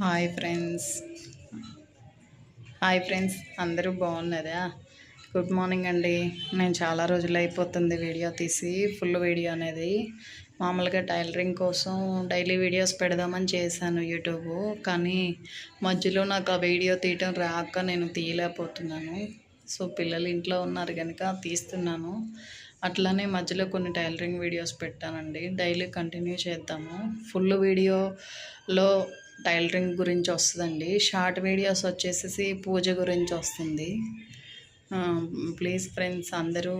Hi friends hi friends అందరూ బాగున్నారా? Good morning అండి. నేను చాలా రోజులు అయిపోతుంది వీడియో తీసి, ఫుల్ వీడియో అనేది. మామూలుగా టైలరింగ్ కోసం డైలీ వీడియోస్ పెడదామని చేశాను యూట్యూబ్, కానీ మధ్యలో నాకు ఆ వీడియో తీయటం రాక నేను తీయలేకపోతున్నాను. సో పిల్లలు ఇంట్లో ఉన్నారు కనుక తీస్తున్నాను. అట్లానే మధ్యలో కొన్ని టైలరింగ్ వీడియోస్ పెట్టానండి. డైలీ కంటిన్యూ చేద్దాము. ఫుల్ వీడియోలో టైలరింగ్ గురించి వస్తుందండి, షార్ట్ వీడియోస్ వచ్చేసి పూజ గురించి వస్తుంది. ప్లీజ్ ఫ్రెండ్స్ అందరూ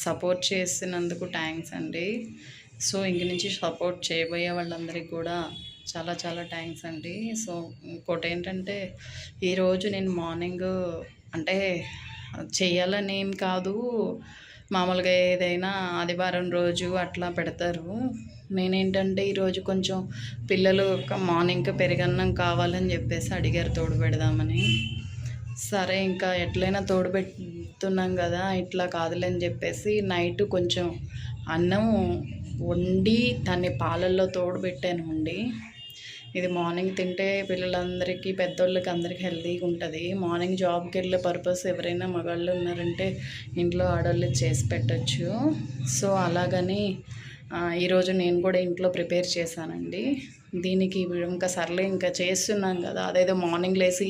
సపోర్ట్ చేసినందుకు థ్యాంక్స్ అండి. సో ఇంక నుంచి సపోర్ట్ చేయబోయే వాళ్ళందరికీ కూడా చాలా చాలా థ్యాంక్స్ అండి. సో ఇంకోటి ఏంటంటే, ఈరోజు నేను మార్నింగ్ అంటే చేయాలని ఏం కాదు, మామూలుగా ఏదైనా ఆదివారం రోజు అట్లా పెడతారు. నేనేంటంటే ఈరోజు కొంచెం పిల్లలు మార్నింగ్కి పెరుగన్నం కావాలని చెప్పేసి అడిగారు తోడు పెడదామని. సరే ఇంకా ఎట్లయినా తోడు పెడుతున్నాం కదా, ఇట్లా కాదులని చెప్పేసి నైట్ కొంచెం అన్నం వండి దాన్ని పాలల్లో తోడు పెట్టాను అండి. ఇది మార్నింగ్ తింటే పిల్లలందరికీ, పెద్దోళ్ళకి అందరికీ హెల్తీగా ఉంటుంది. మార్నింగ్ జాబ్కి వెళ్ళే పర్పస్ ఎవరైనా మగాళ్ళు ఉన్నారంటే ఇంట్లో ఆడవాళ్ళు చేసి పెట్టచ్చు. సో అలాగని ఈరోజు నేను కూడా ఇంట్లో ప్రిపేర్ చేశానండి. దీనికి ఇంకా సర్లే ఇంకా చేస్తున్నాం కదా, అదేదో మార్నింగ్ లేసి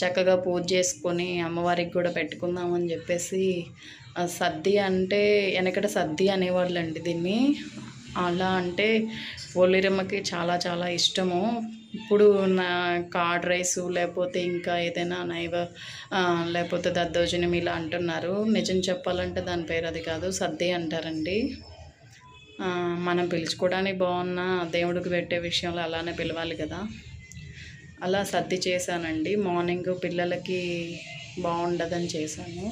చక్కగా పూజ చేసుకొని అమ్మవారికి కూడా పెట్టుకుందామని చెప్పేసి, సద్ది అంటే వెనకట సద్ది అనేవాళ్ళండి దీన్ని. అలా అంటే పోలేరమ్మకి చాలా చాలా ఇష్టము. ఇప్పుడు నా కార్డ్ రైసు లేకపోతే ఇంకా ఏదైనా లేకపోతే దద్దోజనం ఇలా అంటున్నారు. నిజం చెప్పాలంటే దాని పేరు అది కాదు, సద్ది అంటారండి. మనం పిలుచుకోవడానికి బాగున్నా దేవుడికి పెట్టే విషయంలో అలానే పిలవాలి కదా. అలా సర్ది చేశానండి. మార్నింగ్ పిల్లలకి బాగుండదని చేశాను.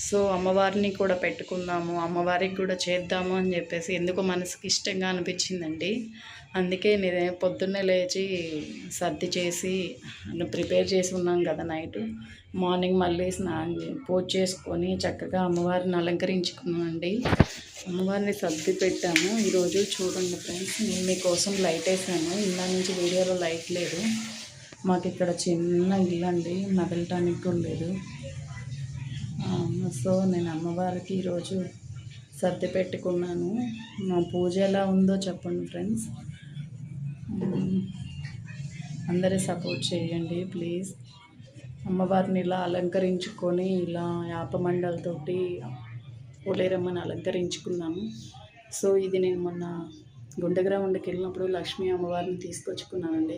సో అమ్మవారిని కూడా పెట్టుకుందాము, అమ్మవారికి కూడా చేద్దాము అని చెప్పేసి ఎందుకో మనసుకి ఇష్టంగా అనిపించిందండి. అందుకే నేను పొద్దున్నే లేచి సర్ది చేసి ప్రిపేర్ చేసి ఉన్నాం కదా నైట్. మార్నింగ్ మళ్ళీ పూజ చేసుకొని చక్కగా అమ్మవారిని అలంకరించుకున్నామండి. అమ్మవారిని సర్ది పెట్టాము. ఈరోజు చూడండి ఫ్రెండ్స్, నేను మీకోసం లైట్ వేసాను. ఇందా నుంచి వీడియోలో లైట్ లేదు. మాకు ఇక్కడ చిన్న ఇల్లు అండి, మెదలటానికి కూడా లేదు. సో నేను అమ్మవారికి ఈరోజు సర్ది పెట్టుకున్నాను. మా పూజ ఎలా ఉందో చెప్పండి ఫ్రెండ్స్. అందరూ సపోర్ట్ చేయండి ప్లీజ్. అమ్మవారిని ఇలా అలంకరించుకొని ఇలా యాపమండలతోటి పోలేరమ్మని అలంకరించుకున్నాము. సో ఇది నేను మొన్న గుండెగ్రామంకి వెళ్ళినప్పుడు లక్ష్మీ అమ్మవారిని తీసుకొచ్చుకున్నానండి.